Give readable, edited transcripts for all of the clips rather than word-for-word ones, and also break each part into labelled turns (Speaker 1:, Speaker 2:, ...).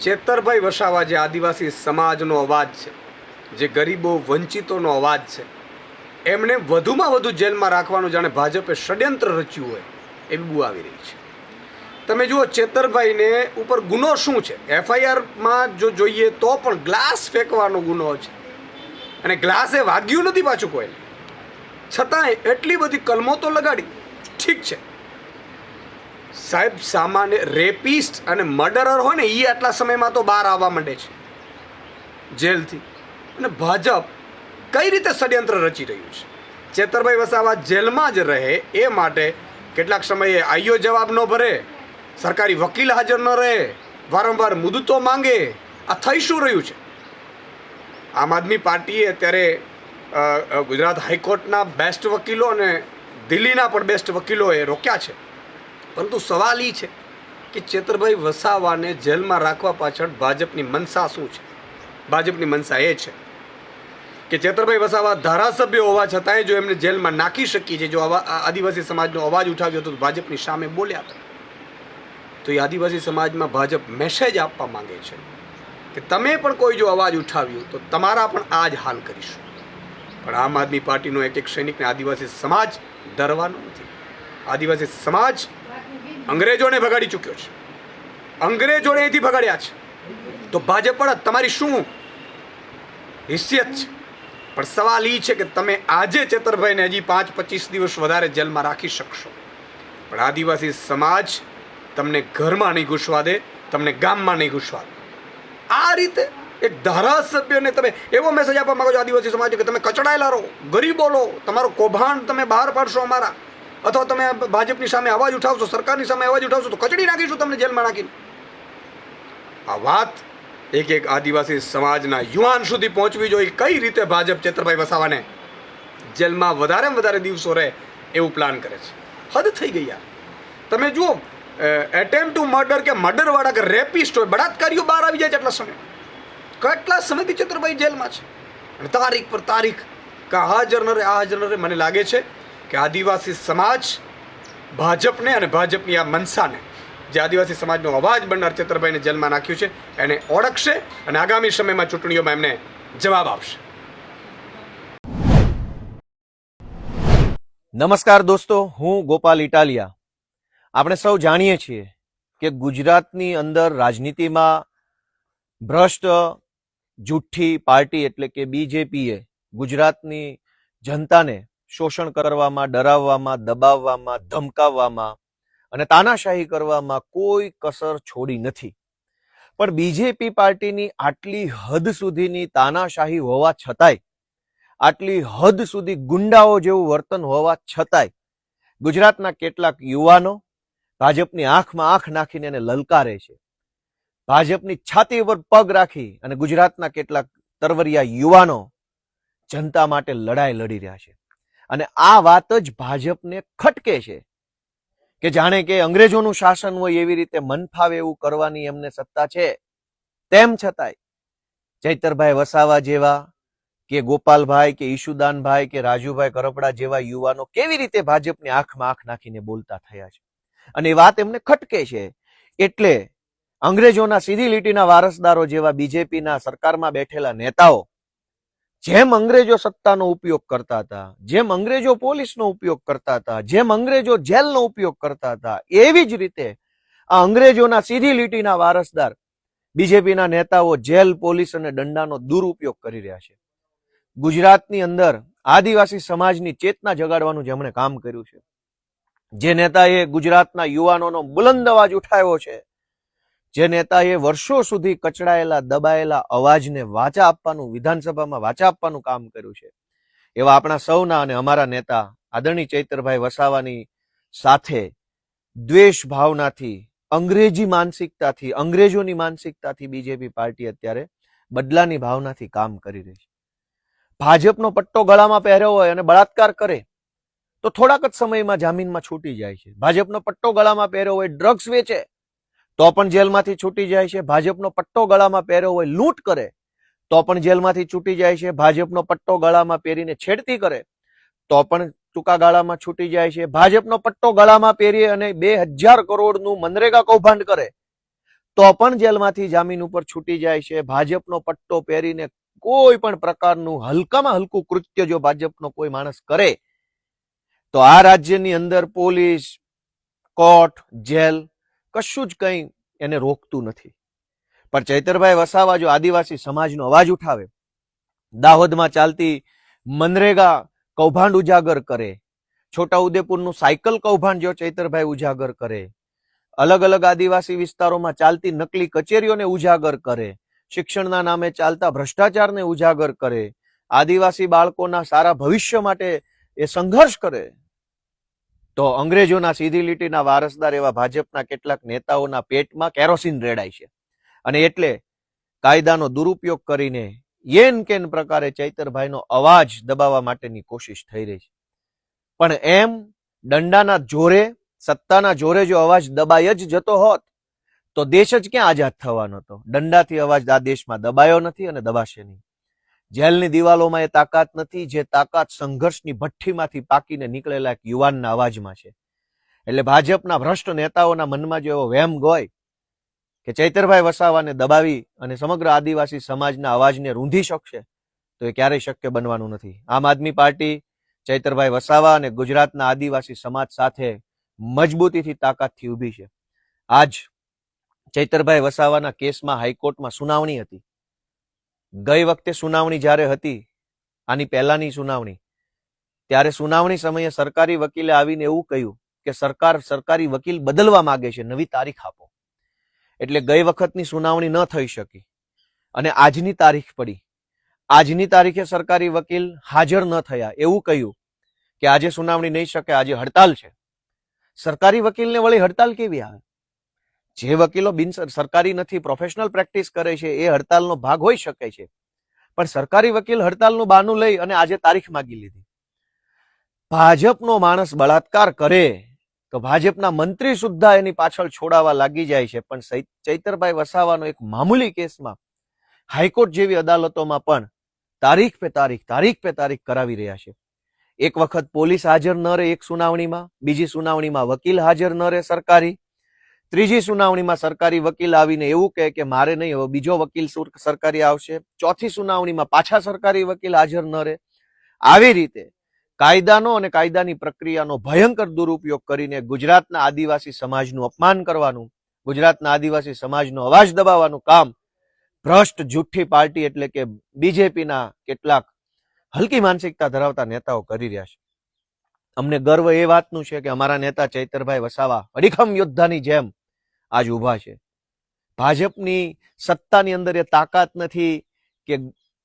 Speaker 1: ચેતરભાઈ વસાવા જે આદિવાસી સમાજનો અવાજ છે, જે ગરીબો વંચિતોનો અવાજ છે, એમણે વધુમાં વધુ જેલમાં રાખવાનું જાણે ભાજપે ષડયંત્ર રચ્યું હોય એવી બૂ આવી રહી છે. તમે જુઓ ચેતરભાઈને ઉપર ગુનો શું છે? એફઆઈઆરમાં જો જોઈએ તો પણ ગ્લાસ ફેંકવાનો ગુનો છે અને ગ્લાસે વાગ્યું નથી પાછું કોઈને, છતાંય એટલી બધી કલમો તો લગાડી. ઠીક છે સાહેબ, સામાન્ય રેપિસ્ટ અને મર્ડરર હોય ને એ આટલા સમયમાં તો બહાર આવવા માંડે છે જેલથી, અને ભાજપ કઈ રીતે ષડયંત્ર રચી રહ્યું છે? ચેતરભાઈ વસાવા જેલમાં જ રહે એ માટે કેટલાક સમયે આઈઓ જવાબ ન ભરે, સરકારી વકીલ હાજર ન રહે, વારંવાર મુદતો માંગે. આ થઈ શું રહ્યું છે? આમ આદમી પાર્ટીએ અત્યારે ગુજરાત હાઈકોર્ટના બેસ્ટ વકીલો અને દિલ્હીના પણ બેસ્ટ વકીલોએ રોક્યા છે. પરંતુ સવાલ એ છે કે ચેતરભાઈ વસાવાને જેલમાં રાખવા પાછળ ભાજપની મનસા શું છે? ભાજપની મનસા એ છે કે ચેતરભાઈ વસાવા ધારાસભ્ય હોવા છતાંય જો એમને જેલમાં નાખી શકી છે, જો આદિવાસી સમાજનો અવાજ ઉઠાવ્યો હતો, ભાજપની સામે બોલ્યા હતા, તો એ આદિવાસી સમાજમાં ભાજપ મેસેજ આપવા માંગે છે કે તમે પણ કોઈ જો અવાજ ઉઠાવ્યું તો તમારા પણ આ જ હાલ કરીશું. પણ આમ આદમી પાર્ટીનો એક એક સૈનિકને આદિવાસી સમાજ ડરવાનો નથી. આદિવાસી સમાજ અંગ્રેજોને ભગાડી ચૂક્યો છે, અંગ્રેજોને અહીંથી ભગાડ્યા છે, તો ભાજપ પણ તમારી શું હિસ્સિયત છે? પણ સવાલ એ છે કે તમે આજે ચેતરભાઈને હજી 5-25 દિવસ વધારે જેલમાં રાખી શકશો, પણ આદિવાસી સમાજ તમને ઘરમાં નહીં ઘૂસવા દે, તમને ગામમાં નહીં ઘૂસવા દે. આ રીતે એક ધારાસભ્યને તમે એવો મેસેજ આપવા માંગો છો આદિવાસી સમાજ કે તમે કચડાયેલા રહો, ગરીબો લો, તમારો કૌભાંડ તમે બહાર પાડશો અમારા, અથવા તમે ભાજપની સામે અવાજ ઉઠાવશો, સરકારની સામે અવાજ ઉઠાવશો તો કચડી નાખીશું તમને જેલમાં નાખીને. આ વાત એક એક આદિવાસી સમાજના યુવાન સુધી પહોંચવી જોઈએ. કઈ રીતે ભાજપ ચેતરભાઈ વસાવાને જેલમાં વધારે દિવસો રહે એવું પ્લાન કરે છે? હદ થઈ ગઈ યાર. તમે જુઓ, એટેમ્પ ટુ મર્ડર કે મર્ડરવાળા કે રેપિસ્ટ હોય, બળાત્કારીઓ બહાર આવી જાય છે એટલા સમય. કેટલા સમયથી ચેતરભાઈ જેલમાં છે અને તારીખ પર તારીખ કા હાજર ન રહે, આ હાજર ન રહે. મને લાગે છે કે આદિવાસી સમાજ ભાજપને અને ભાજપની આ મનસાને, જે આદિવાસી સમાજનો અવાજ બનનાર ચેતરભાઈને જેલમાં નાખ્યું છે, એને ઓળખશે અને આગામી સમયમાં ચૂંટણીઓમાં એમને જવાબ આપશે.
Speaker 2: નમસ્કાર દોસ્તો, હું ગોપાલ ઇટાલિયા. આપણે સૌ જાણીએ છીએ કે ગુજરાતની અંદર રાજનીતિમાં ભ્રષ્ટ જુઠ્ઠી પાર્ટી એટલે કે બીજેપીએ ગુજરાતની જનતાને શોષણ કરવામાં, ડરાવવામાં, દબાવવામાં, ધમકાવવામાં અને તાનાશાહી કરવામાં કોઈ કસર છોડી નથી. પણ બીજેપી પાર્ટીની આટલી હદ સુધીની તાનાશાહી હોવા છતાંય, આટલી હદ સુધી ગુંડાઓ જેવું વર્તન હોવા છતાંય ગુજરાતના કેટલાક યુવાનો ભાજપની આંખમાં આંખ નાખીને એને લલકારે છે. ભાજપની છાતી ઉપર પગ રાખી અને ગુજરાતના કેટલાક તરવરિયા યુવાનો જનતા માટે લડાઈ લડી રહ્યા છે. અને આ વાત જ ભાજપને ખટકે છે કે જાણે કે અંગ્રેજોનું શાસન હોય એવી રીતે મન ફાવે એવું કરવાની એમને સત્તા છે. તેમ છતાંય ચૈતરભાઈ વસાવા જેવા કે ગોપાલભાઈ કે ઈશુદાનભાઈ કે રાજુભાઈ કરપડા જેવા યુવાનો કેવી રીતે ભાજપની આંખમાં આંખ નાખીને બોલતા થયા છે, અને એ વાત એમને ખટકે છે. એટલે અંગ્રેજોના સીધી લીટીના વારસદારો જેવા બીજેપીના સરકારમાં બેઠેલા નેતાઓ જેમ અંગ્રેજો સત્તાનો ઉપયોગ કરતા હતા, જેમ અંગ્રેજો પોલીસનો ઉપયોગ કરતા હતા, જેમ અંગ્રેજો જેલનો ઉપયોગ કરતા હતા, એવી જ રીતે આ અંગ્રેજોના સીધી લીટીના વારસદાર બીજેપીના નેતાઓ જેલ, પોલીસ અને દંડાનો દુરુપયોગ કરી રહ્યા છે. ગુજરાતની અંદર આદિવાસી સમાજની ચેતના જગાડવાનું જેમણે કામ કર્યું છે, જે નેતાએ ગુજરાતના યુવાનોનો બુલંદ અવાજ ઉઠાવ્યો છે, જે નેતાએ વર્ષો સુધી કચડાયેલા, દબાયેલા અવાજને વાચા આપવાનું, વિધાનસભામાં વાચા આપવાનું કામ કર્યું છે, એવા આપણા સૌના અને અમારા નેતા આદરણીય ચૈતરભાઈ વસાવાની સાથે દ્વેષ ભાવનાથી, અંગ્રેજી માનસિકતાથી, અંગ્રેજોની માનસિકતાથી બીજેપી પાર્ટી અત્યારે બદલાની ભાવનાથી કામ કરી રહી છે. ભાજપનો પટ્ટો ગળામાં પહેર્યો હોય અને બળાત્કાર કરે તો થોડાક જ સમયમાં જામીનમાં છૂટી જાય છે. ભાજપનો પટ્ટો ગળામાં પહેર્યો હોય, ડ્રગ્સ વેચે તો પણ જેલમાંથી છૂટી જાય છે. ભાજપનો પટ્ટો ગળામાં પહેર્યો હોય, લૂંટ કરે તો પણ જેલમાંથી છૂટી જાય છે. ભાજપનો પટ્ટો ગળામાં પહેરીને છેડતી કરે તો પણ ટૂંકા ગાળામાં છૂટી જાય છે. ભાજપનો પટ્ટો ગળામાં પહેરી અને 2000 કરોડનું મનરેગા કૌભાંડ કરે તો પણ જેલમાંથી જામીન ઉપર છૂટી જાય છે. ભાજપનો પટ્ટો પહેરીને કોઈ પણ પ્રકારનું હલકામાં હલકું કૃત્ય જો ભાજપનો કોઈ માણસ કરે તો આ રાજ્યની અંદર પોલીસ, કોર્ટ, જેલ કશું જ કંઈ એને રોકતું નથી. પણ ચૈતરભાઈ વસાવા જો આદિવાસી સમાજનો અવાજ ઉઠાવે, દાહોદમાં ચાલતી મનરેગા કૌભાંડ ઉજાગર કરે, છોટાઉદેપુરનું સાયકલ કૌભાંડ જો ચૈતરભાઈ ઉજાગર કરે, અલગ અલગ આદિવાસી વિસ્તારોમાં ચાલતી નકલી કચેરીઓને ઉજાગર કરે, શિક્ષણના નામે ચાલતા ભ્રષ્ટાચારને ઉજાગર કરે, આદિવાસી બાળકોના સારા ભવિષ્ય માટે એ સંઘર્ષ કરે, તો અંગ્રેજોના સીધી લીટીના વારસદાર એવા ભાજપના કેટલાક નેતાઓના પેટમાં કેરોસીન રેડાય છે. અને એટલે કાયદાનો દુરુપયોગ કરીને યેન કેન પ્રકારે ચૈતરભાઈનો અવાજ દબાવવા માટેની કોશિશ થઈ રહી છે. પણ એમ દંડાના જોરે, સત્તાના જોરે જો અવાજ દબાઈ જ જતો હોત તો દેશ જ ક્યાં આઝાદ થવાનો હતો. દંડાથી અવાજ આ દેશમાં દબાયો નથી અને દબાશે નહીં. જેલની દિવાલોમાં એ તાકાત નથી જે તાકાત સંઘર્ષની ભઠ્ઠીમાંથી પાકીને નીકળેલા એક યુવાનના અવાજમાં છે. એટલે ભાજપના ભ્રષ્ટ નેતાઓના મનમાં જો એવો વહેમ હોય કે ચૈતરભાઈ વસાવાને દબાવી અને સમગ્ર આદિવાસી સમાજના અવાજને રૂંધી શકશે તો એ ક્યારેય શક્ય બનવાનું નથી. આમ આદમી પાર્ટી ચૈતરભાઈ વસાવા અને ગુજરાતના આદિવાસી સમાજ સાથે મજબૂતીથી તાકાતથી ઊભી છે. આજ ચૈતરભાઈ વસાવાના કેસમાં હાઈકોર્ટમાં સુનાવણી હતી. ગઈ વખતે સુનાવણી જ્યારે હતી, આની પહેલાની સુનાવણી, ત્યારે સુનાવણી સમયે સરકારી વકીલે આવીને એવું કહ્યું કે સરકાર સરકારી વકીલ બદલવા માંગે છે, નવી તારીખ આપો. એટલે ગઈ વખતની સુનાવણી ન થઈ શકી અને આજની તારીખ પડી. આજની તારીખે સરકારી વકીલ હાજર ન થયા, એવું કહ્યું કે આજે સુનાવણી નહીં શકે, આજે હડતાલ છે. સરકારી વકીલને વળી હડતાલ કેવી આવે? જે વકીલો બિન સરકારી નથી, પ્રોફેશનલ પ્રેક્ટિસ કરે છે, એ હડતાલનો ભાગ હોઈ શકે છે. પણ સરકારી વકીલ હડતાલનું બહાનું લઈ અને આજે તારીખ માંગી લીધી. ભાજપનો માણસ બળાત્કાર કરે તો ભાજપના મંત્રી સુદ્ધા એની પાછળ છોડાવા લાગી જાય છે. પણ ચૈતરભાઈ વસાવાનો એક મામૂલી કેસમાં હાઈકોર્ટ જેવી અદાલતોમાં પણ તારીખ પે તારીખ કરાવી રહ્યા છે. એક વખત પોલીસ હાજર ન રહે એક સુનાવણીમાં, બીજી સુનાવણીમાં વકીલ હાજર ન રહે સરકારી, ત્રીજી સુનાવણીમાં સરકારી વકીલ આવીને એવું કહે કે મારે નહીં, હવે બીજો વકીલ સરકારી આવશે, ચોથી સુનાવણીમાં પાછા સરકારી વકીલ હાજર ન રહે. આવી રીતે કાયદાનો અને કાયદાની પ્રક્રિયાનો ભયંકર દુરુપયોગ કરીને ગુજરાતના આદિવાસી સમાજનું અપમાન કરવાનું, ગુજરાતના આદિવાસી સમાજનો અવાજ દબાવવાનું કામ ભ્રષ્ટ જુઠ્ઠી પાર્ટી એટલે કે બીજેપીના કેટલાક હલકી માનસિકતા ધરાવતા નેતાઓ કરી રહ્યા છે. અમને ગર્વ એ વાતનું છે કે અમારા નેતા ચૈતરભાઈ વસાવા અડીખમ યોદ્ધાની જેમ આજ ઉભા છે. ભાજપની સત્તાની અંદર એ તાકાત નથી કે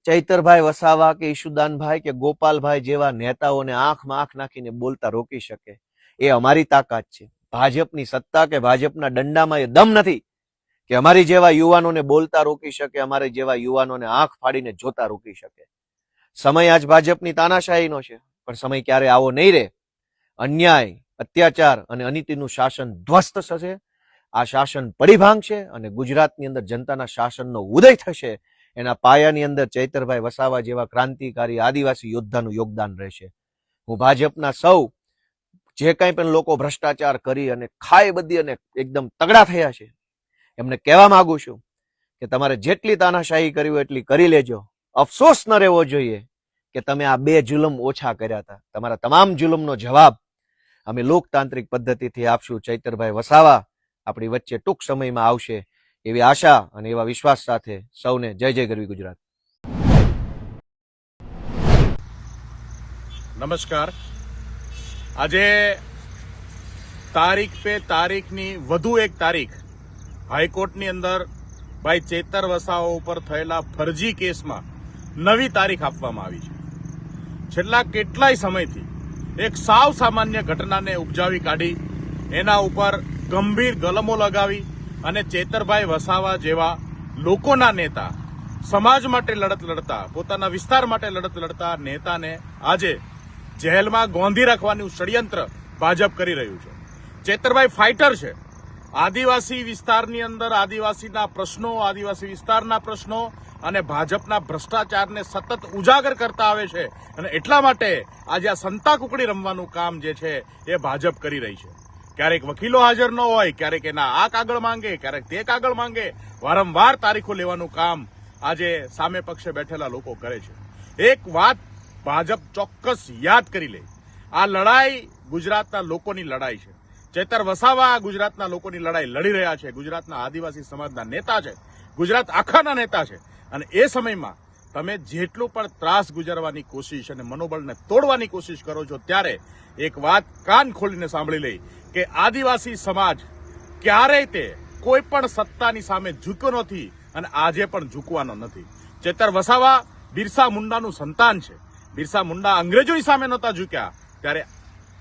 Speaker 2: ચૈતરભાઈ વસાવા કે ઈશુદાનભાઈ કે ગોપાલભાઈ જેવા નેતાઓને આંખમાં આંખ નાખીને બોલતા રોકી શકે. એ અમારી તાકાત છે. ભાજપની સત્તા કે ભાજપના દંડામાં એ દમ નથી કે અમારી જેવા યુવાનોને બોલતા રોકી શકે, અમારે જેવા યુવાનોને આંખ ફાડીને જોતા રોકી શકે. સમય આજ ભાજપની તાનાશાહીનો છે, પણ સમય ક્યારે આવો નહીં રહે. અન્યાય, અત્યાચાર અને અનીતિનું શાસન ધ્વસ્ત થશે. આ શાસન પડી ભાંગશે અને ગુજરાતની અંદર જનતાના શાસનનો ઉદય થશે. એના પાયાની અંદર ચૈતરભાઈ વસાવા જેવા ક્રાંતિકારી આદિવાસી યોદ્ધાનું યોગદાન રહેશે. હું ભાજપના સૌ જે કંઈ પણ લોકો ભ્રષ્ટાચાર કરી અને ખાઈ બધી અને એકદમ તગડા થયા છે એમને કહેવા માંગુ છું કે તમારે જેટલી તાનાશાહી કરી હોય એટલી કરી લેજો. અફસોસ ન રહેવો જોઈએ કે તમે આ 2 જુલમ ઓછા કર્યા હતા. તમારા તમામ જુલમનો જવાબ અમે લોકતાંત્રિક પદ્ધતિથી આપશું. ચૈતરભાઈ વસાવા આપણી વચ્ચે ટૂંક સમયમાં આવશે એવી આશા અને એવા વિશ્વાસ સાથે સૌને જય જય ગરવી ગુજરાત.
Speaker 3: નમસ્કાર. આજે તારીખ પે તારીખની વધુ એક તારીખ હાઈકોર્ટની અંદર ભાઈ ચૈતર વસાવા ઉપર થયેલા ફરજી કેસમાં નવી તારીખ આપવામાં આવી છે. છેલ્લા કેટલાય સમયથી એક સાવ સામાન્ય ઘટનાને ઉપજાવી કાઢી એના ઉપર ગંભીર ગલમો લગાવી અને ચૈતરભાઈ વસાવા જેવા લોકોના નેતા, સમાજ માટે લડત લડતા, પોતાના વિસ્તાર માટે લડત લડતા નેતાને આજે જેલમાં ગોંધી રાખવાનું ષડયંત્ર ભાજપ કરી રહ્યું છે. ચૈતરભાઈ ફાઇટર છે. આદિવાસી વિસ્તારની અંદર આદિવાસીના પ્રશ્નો, આદિવાસી વિસ્તારના પ્રશ્નો અને ભાજપના ભ્રષ્ટાચારને સતત ઉજાગર કરતા આવે છે અને એટલા માટે આજે આ સંતા કુકડી રમવાનું કામ જે છે એ ભાજપ કરી રહી છે. ક્યારેક વકીલો હાજર ન હોય, ક્યારેક એના આ કાગળ માંગે, ક્યારેક તે કાગળ માંગે, વારંવાર તારીખો લેવાનું કામ આજે સામે પક્ષે બેઠેલા લોકો કરે છે. એક વાત ભાજપ ચોક્કસ યાદ કરી લે, આ લડાઈ ગુજરાતના લોકોની લડાઈ છે. ચેતર વસાવા ગુજરાતના લોકોની લડાઈ લડી રહ્યા છે, ગુજરાતના આદિવાસી સમાજના નેતા છે, ગુજરાત આખાના નેતા છે. અને એ સમયમાં તમે જેટલું પણ ત્રાસ ગુજારવાની કોશિશ અને મનોબળને તોડવાની કોશિશ કરો છો, ત્યારે એક વાત કાન ખોલીને સાંભળી લઈ કે આદિવાસી સમાજ ક્યારેય તે કોઈ પણ સત્તાની સામે ઝૂક્યો નથી અને આજે પણ ઝૂકવાનો નથી. ચેતર વસાવા બિરસા મુંડાનું સંતાન છે. બિરસા મુંડા અંગ્રેજોની સામે નહોતા ઝૂક્યા, ત્યારે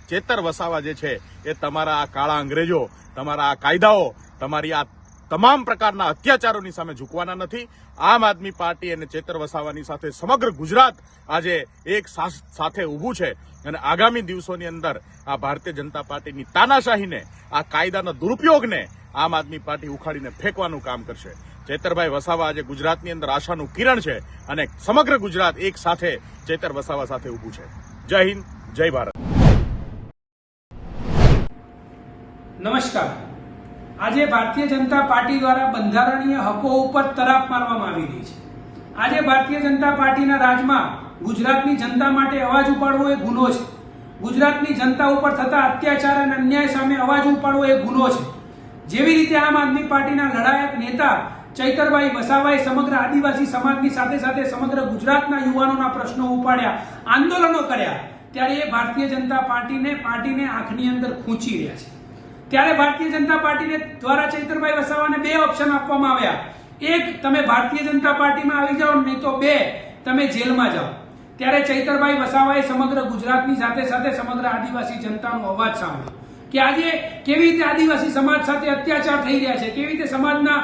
Speaker 3: ચેતર વસાવા જે છે એ તમારા આ કાળા અંગ્રેજો, તમારા આ કાયદાઓ, તમારી આ તમામ પ્રકારના અત્યાચારોની સામે ઝૂકવાના નથી. આમ આદમી પાર્ટી અને ચેતર વસાવાની સાથે સમગ્ર ગુજરાત આજે એક સાથે ઊભું છે અને આગામી દિવસોની અંદર આ ભારતીય જનતા પાર્ટીની તાનાશાહીને, આ કાયદાના દુરુપયોગને આમ આદમી પાર્ટી ઉખાડીને ફેંકવાનું કામ કરશે. ચેતરભાઈ વસાવા આજે ગુજરાતની અંદર આશાનું કિરણ છે અને સમગ્ર ગુજરાત એક સાથે ચેતર વસાવા સાથે ઊભું છે. જય હિન્દ, જય ભારત.
Speaker 4: નમસ્કાર. આજે ભારતીય જનતા પાર્ટી દ્વારા બંધારણીય હકો ઉપર તરાપ મારવામાં આવી રહી છે. આજે ભારતીય જનતા પાર્ટીના રાજમાં ગુજરાતની જનતા માટે અવાજ ઉપાડવો એ ગુનો છે. ગુજરાતની જનતા ઉપર થતા અત્યાચાર અને અન્યાય સામે અવાજ ઉપાડવો એ ગુનો છે. જેવી રીતે આમ આદમી પાર્ટીના લડાયક નેતા ચૈતરભાઈ વસાવાએ સમગ્ર આદિવાસી સમાજની સાથે સાથે સમગ્ર ગુજરાતના યુવાનોના પ્રશ્નો ઉપાડ્યા, આંદોલનો કર્યા, ત્યારે એ ભારતીય જનતા પાર્ટીને આંખની અંદર ખૂંચી રહ્યા છે. ત્યારે ભારતીય જનતા પાર્ટીને દ્વારા ચૈતરભાઈ વસાવાને બે ઓપ્શન આપવામાં આવ્યા. એક, તમે ભારતીય જનતા પાર્ટીમાં આવી જાઓ, નહીં તો બે, તમે જેલમાં જાઓ. ત્યારે ચૈતરભાઈ વસાવાએ સમગ્ર ગુજરાતની સાથે સાથે સમગ્ર આદિવાસી જનતાનો અવાજ સાંભળ્યો કે આજે કેવી રીતે આદિવાસી સમાજ સાથે અત્યાચાર થઈ રહ્યા છે, કેવી રીતે સમાજના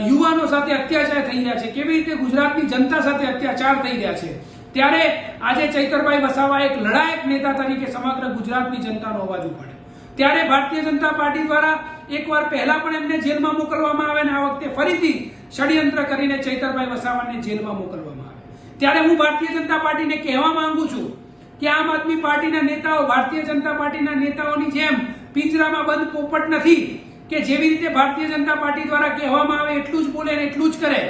Speaker 4: યુવાનો સાથે અત્યાચાર થઈ રહ્યા છે, કેવી રીતે ગુજરાતની જનતા સાથે અત્યાચાર થઈ રહ્યા છે. ત્યારે આજે ચૈતરભાઈ વસાવા એક લડાયક નેતા તરીકે સમગ્ર ગુજરાતની જનતાનો અવાજ ઉપાડ્યો. ત્યારે ભારતીય જનતા પાર્ટી દ્વારા એકવાર પહેલા પણ એમને જેલમાં મોકલવામાં આવે અને આ વખતે ફરીથી ષડયંત્ર કરીને ચૈતરભાઈ વસાવાને જેલમાં મોકલવામાં આવે. ત્યારે હું ભારતીય જનતા પાર્ટીને કહેવા માંગુ છું કે આમ આદમી પાર્ટીના નેતાઓ ભારતીય જનતા પાર્ટીના નેતાઓની જેમ પિંજરામાં બંધ પોપટ નથી કે જેવી રીતે ભારતીય જનતા પાર્ટી દ્વારા કહેવામાં આવે એટલું જ બોલે ને એટલું જ કરે.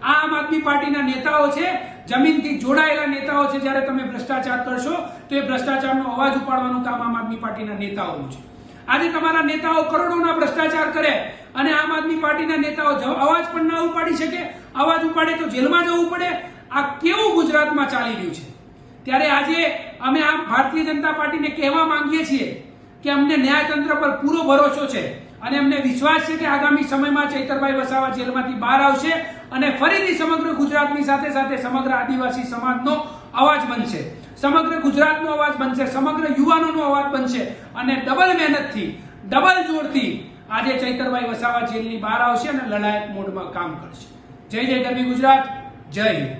Speaker 4: આમ આદમી પાર્ટીના નેતાઓ છે, જમીનથી જોડાયેલા નેતાઓ છે. જ્યારે તમે ભ્રષ્ટાચાર કરશો તો એ ભ્રષ્ટાચારનો અવાજ ઉપાડવાનું કામ આમ આદમી પાર્ટીના નેતાઓનું છે. આજે તમારા નેતાઓ કરોડોના ભ્રષ્ટાચાર કરે અને આમ આદમી પાર્ટીના નેતાઓ અવાજ પણ ના ઉપાડી શકે, અવાજ ઉપાડે તો જેલમાં જવું પડે. આ કેવું ગુજરાતમાં ચાલી રહ્યું છે. ત્યારે આજે અમે આમ ભારતીય જનતા પાર્ટીને કહેવા માંગીએ છીએ કે અમને ન્યાયતંત્ર પર પૂરો ભરોસો છે અને અમને વિશ્વાસ છે કે આગામી સમયમાં ચૈતરભાઈ વસાવા જેલમાંથી બહાર આવશે અને ફરીથી સમગ્ર ગુજરાતની સાથે સાથે સમગ્ર આદિવાસી સમાજનો અવાજ બનશે, સમગ્ર ગુજરાતનો અવાજ બનશે, સમગ્ર યુવાનોનો અવાજ બનશે અને ડબલ મહેનતથી, ડબલ જોરથી આજે ચૈતરભાઈ વસાવા જેલની બહાર આવશે અને લડાયક મોડમાં કામ કરશે. જય જય ગરવી ગુજરાત, જય હિન્દ.